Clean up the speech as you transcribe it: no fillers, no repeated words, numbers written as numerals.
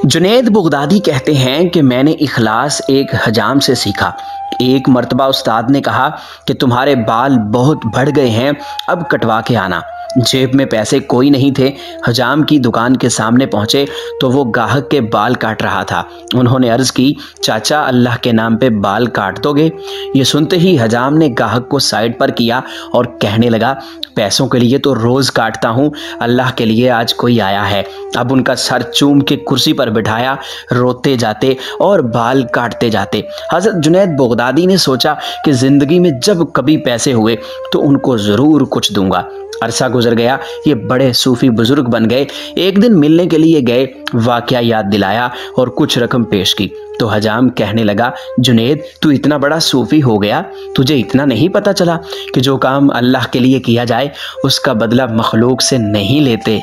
Junaid Baghdadi कहते हैं कि मैंने इखलास एक हजाम से सीखा। एक मर्तबा उस्ताद ने कहा कि तुम्हारे बाल बहुत बढ़ गए हैं, अब कटवा के आना। जेब में पैसे कोई नहीं थे। हजाम की दुकान के सामने पहुंचे तो वो गाहक के बाल काट रहा था। उन्होंने अर्ज़ की, चाचा अल्लाह के नाम पे बाल काट दोगे? ये सुनते ही हजाम ने गाहक को साइड पर किया और कहने लगा, पैसों के लिए तो रोज़ काटता हूँ, अल्लाह के लिए आज कोई आया है। अब उनका सर चूम के कुर्सी पर बिठाया, रोते जाते और बाल काटते जाते। हज़रत जुनैद बगदादी ने सोचा कि ज़िंदगी में जब कभी पैसे हुए तो उनको ज़रूर कुछ दूंगा। अरसा गुजर गया, ये बड़े सूफी बुजुर्ग बन गए। एक दिन मिलने के लिए गए, वाकया याद दिलाया और कुछ रकम पेश की तो हजाम कहने लगा, जुनैद तू इतना बड़ा सूफी हो गया, तुझे इतना नहीं पता चला कि जो काम अल्लाह के लिए किया जाए उसका बदला मखलूक से नहीं लेते।